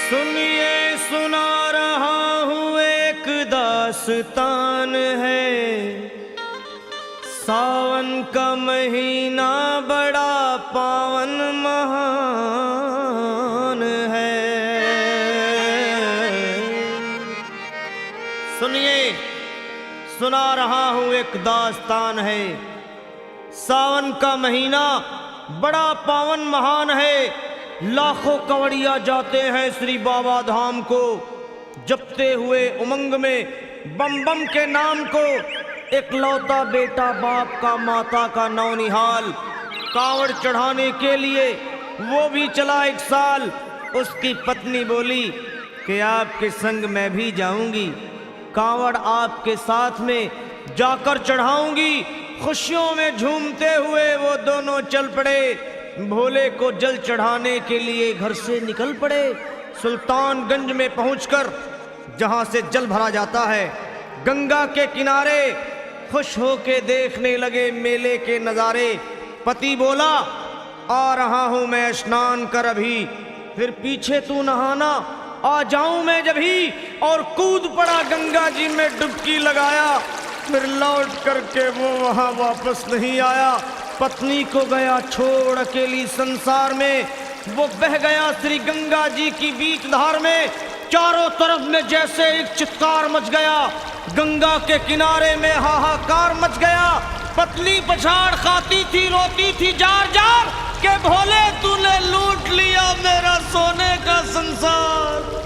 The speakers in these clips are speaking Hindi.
सुनिए सुना रहा हूँ एक दास्तान है। सावन का महीना बड़ा पावन महान है। सुनिए सुना रहा हूँ एक दास्तान है। सावन का महीना बड़ा पावन महान है। लाखों कवड़िया जाते हैं श्री बाबा धाम को, जपते हुए उमंग में बम बम के नाम को। एक लौता बेटा बाप का माता का नौनिहाल कांवड़ चढ़ाने के लिए वो भी चला एक साल। उसकी पत्नी बोली कि आपके संग मैं भी जाऊंगी, कांवड़ आपके साथ में जाकर चढ़ाऊंगी। खुशियों में झूमते हुए वो दोनों चल पड़े। भोले को जल चढ़ाने के लिए घर से निकल पड़े। सुल्तानगंज में पहुंचकर जहां से जल भरा जाता है, गंगा के किनारे खुश होके देखने लगे मेले के नज़ारे। पति बोला आ रहा हूं मैं स्नान कर अभी, फिर पीछे तू नहाना आ जाऊं मैं जभी। और कूद पड़ा गंगा जी में डुबकी लगाया। फिर लौट करके वो वहां वापस नहीं आया। पत्नी को गया छोड़ अकेली संसार में। वो बह गया श्री गंगा जी की बीच धार में। चारों तरफ में जैसे एक चित्कार मच गया। गंगा के किनारे में हाहाकार मच गया। पत्नी पछाड़ खाती थी, रोती थी जार जार के भोले तूने लूट लिया मेरा सोने का संसार।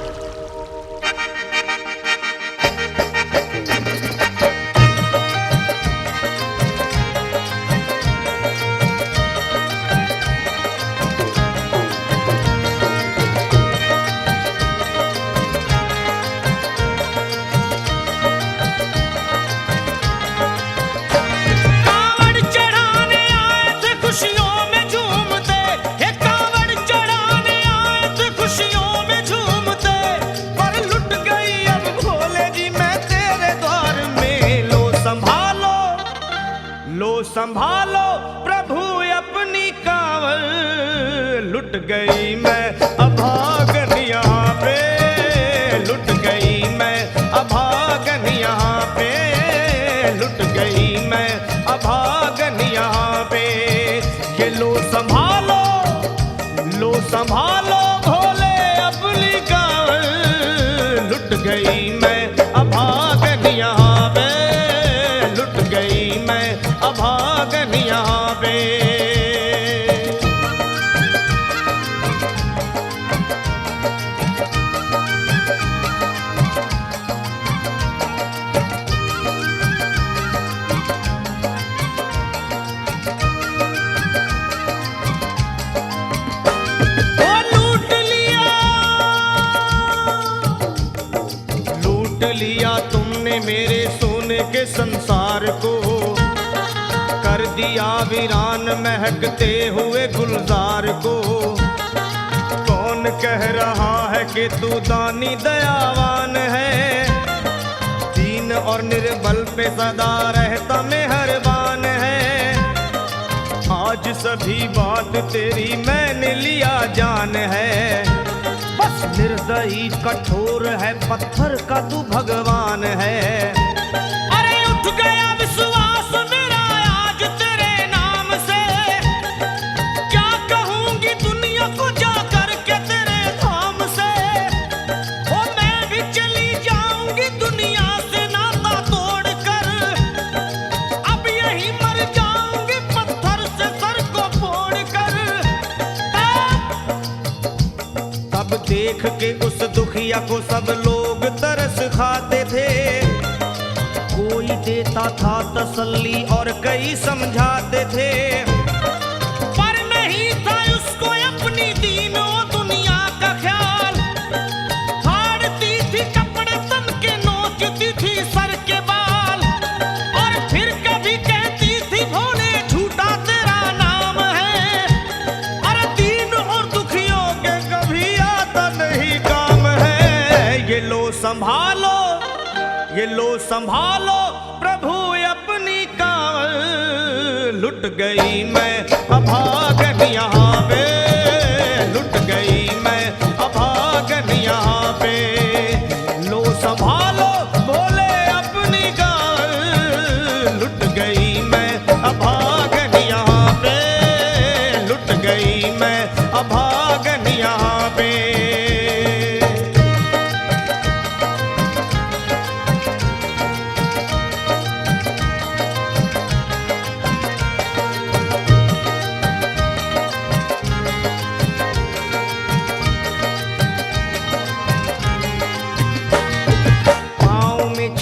संभालो प्रभु अपनी कांवड़, लुट गई मैं अभागन यहाँ पे। लुट गई मैं अभागन यहाँ पे। लुट गई मैं अभागन यहाँ पे। ये लो संभालो भोले अपनी कांवड़, लुट गई मैं अभागन यहाँ पे। लुट गई मैं अभागन यहाँ पे। लूट लिया तुमने मेरे सोने के संसार को, कर दिया वीरान महकते हुए गुलजार को। कौन कह रहा है कि तू दानी दयावान है, दीन और निर्बल पे सदा रहता मेहरबान है। आज सभी बात तेरी मैंने लिया जान है, बस निर्दयी कठोर है पत्थर का तू भगवान है। अरे उठ गया विश्वास मेरा आज तेरे नाम से, क्या कहूंगी दुनिया को जाकर के तेरे धाम से। ओ मैं भी चली जाऊंगी दुनिया से नाता तोड़कर, अब यही मर जाऊंगी पत्थर से सर को फोड़कर। तब देख के उस दुखिया को सब लोग तरस खाते थे। कोई देता था तसल्ली और कई समझाते थे, पर नहीं था उसको अपनी दीनों दुनिया का ख्याल। फाड़ती थी कपड़े तन के, नोचती थी सर के बाल, और फिर कभी कहती थी भोले झूठा तेरा नाम है। अरे दीन और दुखियों के कभी आता नहीं काम है। ये लो संभालो प्रभु अपनी कांवड़, लुट गई मैं अभागन यहाँ पे। लुट गई मैं अभागन यहाँ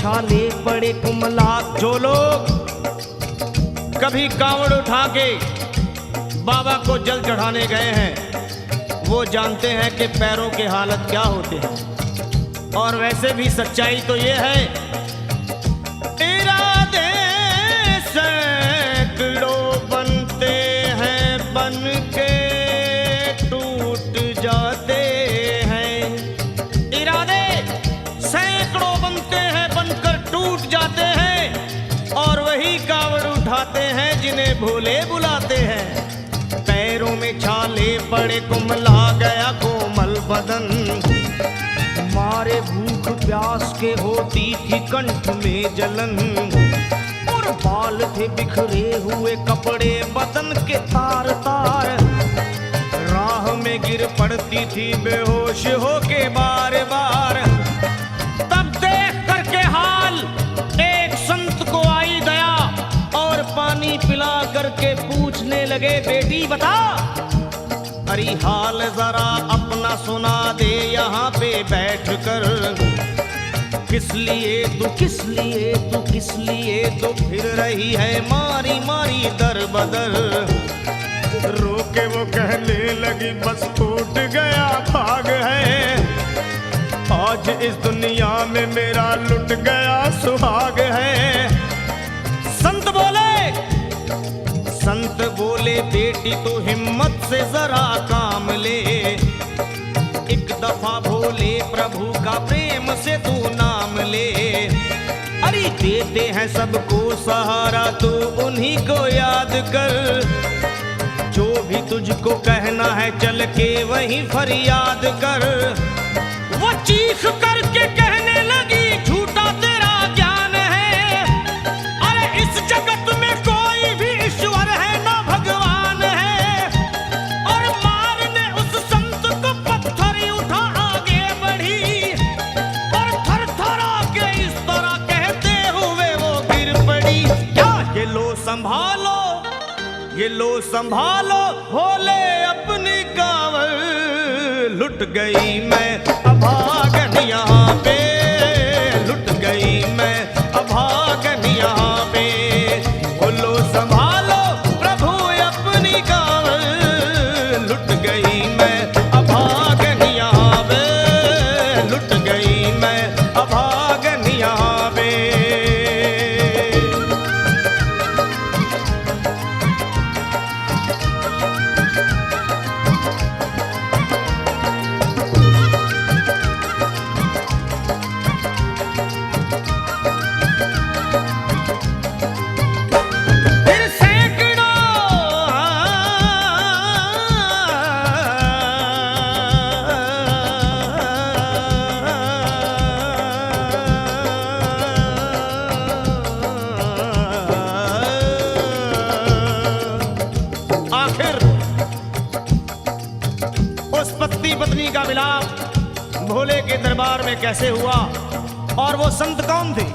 छाले पड़े कुमला। जो लोग कभी कांवड़ उठा के बाबा को जल चढ़ाने गए हैं वो जानते हैं कि पैरों के हालत क्या होते हैं। और वैसे भी सच्चाई तो ये है, इरादे सैकड़ों बनते हैं बन के टूट जाते हैं। इरादे सैकड़ों बनते हैं बनकर टूट जाते हैं। और वही कावड़ उठाते हैं जिन्हें भोले बुलाते हैं। पैरों में छाले पड़े कुमला गया कोमल बदन। मारे भूख प्यास के होती थी कंठ में जलन। और बाल थे बिखरे हुए कपड़े बदन के तार तार। राह में गिर पड़ती थी बेहोश होके बार बार। तब देख करके हाल एक संत को आई दया और पानी पिला करके पूछने लगे, बेटी बता अरे हाल जरा अपना सुना दे यहाँ पे बैठ कर। किस लिए तू किस लिए तू किस लिए तो फिर रही है मारी मारी दर बदर। रोके वो कहने लगी बस टूट गया भाग है। आज इस दुनिया में मेरा लुट गया सुहाग है। संत बोले बेटी तो हिम्मत से जरा काम ले। एक दफा भोले प्रभु का प्रेम से तू नाम ले। अरे देते हैं सबको सहारा तू उन्हीं को याद कर। जो भी तुझको कहना है चल के वहीं फरियाद कर। वो चीख करके कहने लगी झूठा तेरा ज्ञान है। अरे इस जगत में कोई भी ईश्वर है ना भगवान है। और मारने उस संत को पत्थर उठा आगे बढ़ी। और थर थर के इस तरह कहते हुए वो गिर पड़ी। क्या ये लो संभालो ये लो संभालो भोले अपनी कांवड़। लुट गई मैं अभागन यहाँ पे। लुट गई मैं अभागन यहाँ पे। बोलो संभालो प्रभु अपनी कांवड़। लुट गई मैं अभागन यहाँ पे। लुट गई मैं अभागन यहाँ पे। पत्नी का मिलाप भोले के दरबार में कैसे हुआ और वो संत कौन थे?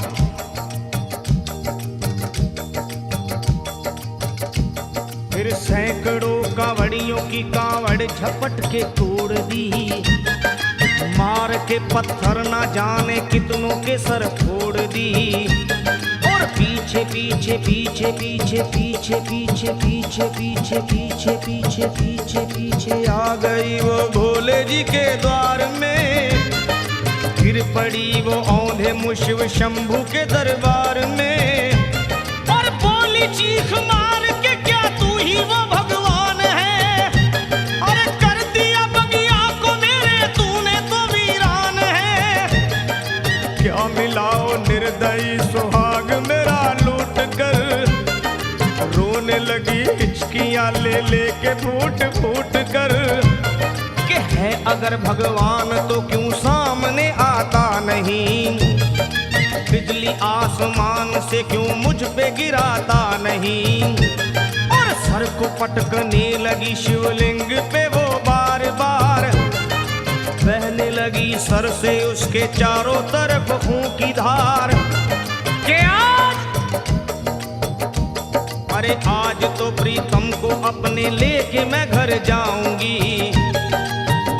फिर सैकड़ों कांवड़ियों की कांवड़ झपट के तोड़ दी। मार के पत्थर ना जाने कितनों के सर फोड़ दी। और पीछे पीछे पीछे पीछे पीछे पीछे पीछे पीछे पीछे पीछे पीछे पीछे आ गई वो भोले जी के द्वार में। गिर पड़ी वो औंधे मुशिव शंभू के दरबार में। और बोली चीख मार के क्या तू ही वो भगवान है? अरे कर दिया बगिया को मेरे तूने तो वीरान है। क्या मिलाओ निर्दयी सुहाग मेरा लूट कर। रोने लगी हिचकियां ले लेके फूट फूट कर। कि है अगर भगवान तो क्यों सामने आता नहीं? बिजली आसमान से क्यों मुझ पे गिराता नहीं? और सर को पटकने लगी शिवलिंग पे वो बार बार। बहने लगी सर से उसके चारों तरफ खून की धार। के अरे आज तो प्रीतम को अपने लेके मैं घर जाऊंगी।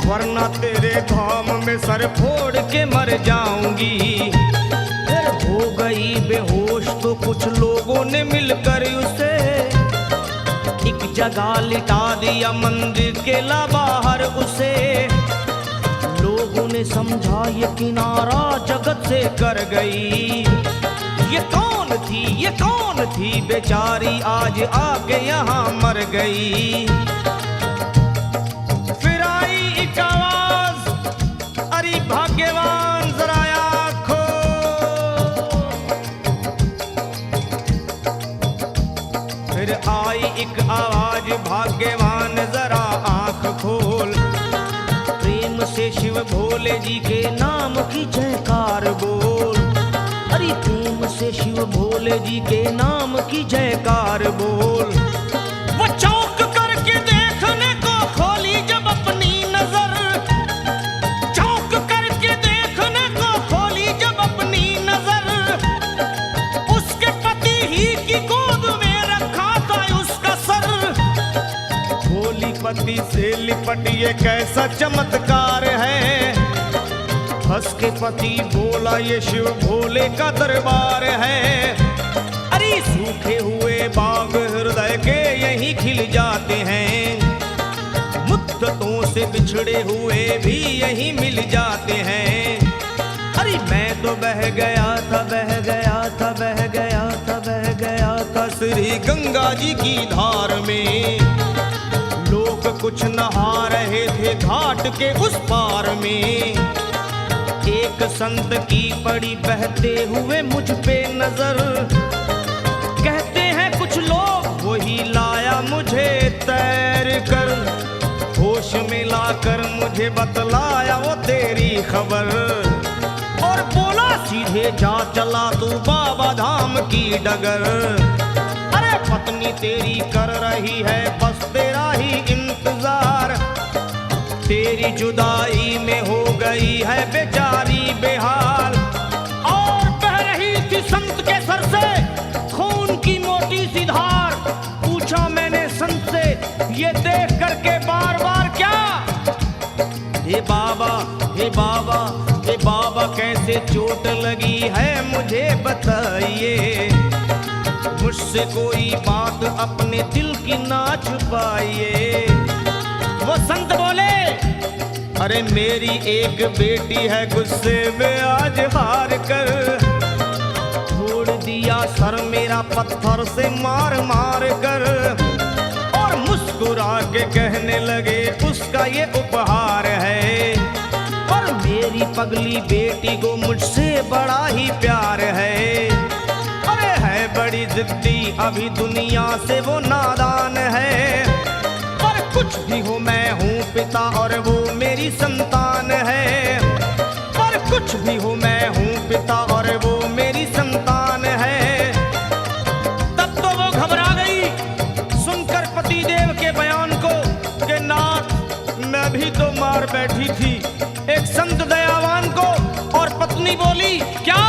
वरना तेरे धाम में सर फोड़ के मर जाऊंगी। फिर जगह लिटा दिया मंदिर के बाहर उसे। लोगों ने समझा ये किनारा जगत से कर गई। ये कौन थी बेचारी आज आके यहाँ मर गई। फिर आई एक आवाज, अरे भाग्यवान जरा आँखो। फिर आई एक आवाज, भाग्यवान जरा आँख खोल। प्रेम से शिव भोले जी के नाम की जयकार बोल। अरे प्रेम से शिव भोले जी के नाम की जयकार बोल। वो चौंक करके देखने को खोली जब अपनी नजर। चौंक करके देखने को खोली जब अपनी नजर। उसके पति ही की गोद में रखा था उसका सर। भोली पति से लिपट ये कैसा चमत्कार है। हंस के पति बोला ये शिव भोले का दरबार है। अरे सूखे हुए बाग हृदय के यहीं खिल जाते हैं। मुद्दतों से बिछड़े हुए भी यहीं मिल जाते हैं। अरे मैं तो बह गया था श्री गंगा जी की धार में। लोग कुछ नहा रहे थे घाट के उस पार में। एक संत की पड़ी बहते हुए मुझ पे नजर। कहते हैं कुछ लोग वही लाया मुझे तैर कर। होश में लाकर मुझे बतलाया वो तेरी खबर। और बोला सीधे जा चला तू बाबा धाम की डगर। अरे पत्नी तेरी कर रही है बस तेरा ही इंतजार। तेरी जुदाई में हो गई है बेचारी बेहाल। और बह रही थी संत के सर से खून की मोटी सी धार। पूछा मैंने संत से ये देख करके बार बार क्या। हे बाबा हे बाबा हे बाबा कैसे चोट लगी है मुझे बताइए। मुझसे कोई बात अपने दिल की ना छुपाइए। वो संत बोले अरे मेरी एक बेटी है गुस्से में आज हार कर। छोड़ दिया सर मेरा पत्थर से मार मार कर। और मुस्कुरा के कहने लगे उसका ये उपहार है। और मेरी पगली बेटी को मुझसे बड़ा ही प्यार है। अरे है बड़ी जिद्दी अभी दुनिया से वो नादान है। पर कुछ भी हो मैं हूँ पिता और वो मेरी संतान है। पर कुछ भी हो मैं हूँ पिता और वो मेरी संतान है। तब तो वो घबरा गई सुनकर पतिदेव के बयान को कि नाथ मैं भी तो मार बैठी थी एक संत दयावान को। और पत्नी बोली क्या।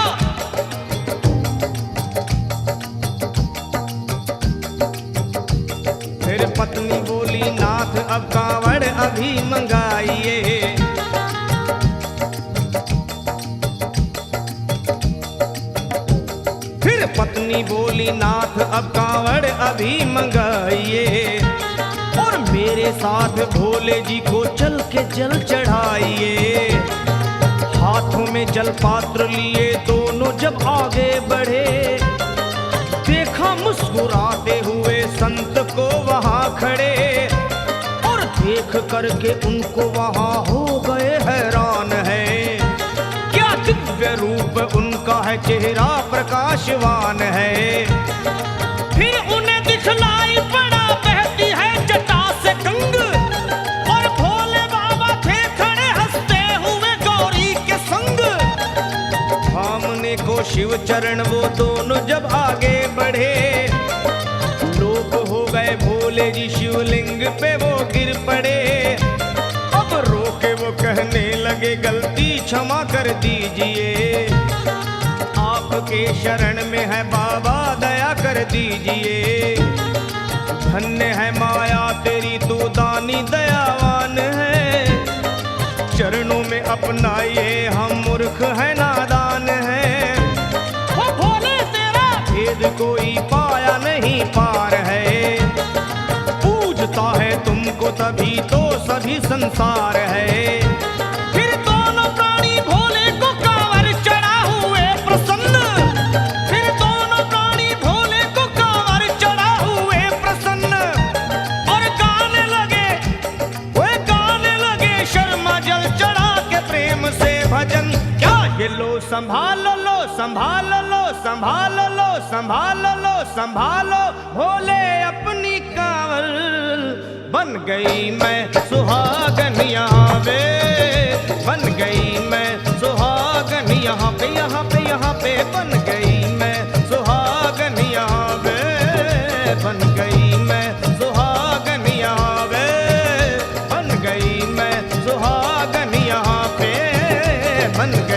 फिर पत्नी बोली नाथ अब कांवड़ अभी मंगाइए। फिर पत्नी बोली नाथ अब कांवड़ अभी मंगाइए। और मेरे साथ भोले जी को चल के जल चढ़ाइए। हाथों में जल पात्र लिए दोनों जब आगे बढ़े। देखा मुस्कुराते हुए संत को वहां खड़े। और देख करके उनको वहां हो गए हैरान है। क्या दिव्य रूप उनका है चेहरा प्रकाशवान है। फिर उन्हें दिखलाई पड़ा बहती है जटा से गंग। और भोले बाबा थे खड़े हंसते हुए गौरी के संग। सामने को शिव चरण वो दोनों जब आगे बढ़े। लोग हो गए भोले जी शिवलिंग पे वो गिर पड़े। अब रोके वो कहने लगे गलती क्षमा कर दीजिए। आपके शरण में है बाबा दया कर दीजिए। धन्य है माया तेरी तू दानी दयावान है। चरणों में अपनाइए हम मूर्ख है नादान है। वो भोले तेरा भेद कोई पाया नहीं पार है। देखो तभी तो सभी संसार है। फिर दोनों प्राणी भोले को कांवर चढ़ा हुए प्रसन्न, फिर दोनों प्राणी भोले को कांवर चढ़ा हुए प्रसन्न, और गाने लगे, वे गाने लगे शर्मा जल चढ़ा के प्रेम से भजन। क्या ये लो संभाल लो, संभाल लो, संभाल लो, संभाल लो, संभालो भोले अपनी कांवर। बन गई मैं सुहागन यहाँ पे, बन गई मैं सुहागन यहाँ पे, यहाँ पे, यहाँ पे बन गई मैं सुहागन यहाँ पे, बन गई मैं सुहागन यहाँ पे, बन गई मैं सुहागन यहाँ पे, बन गई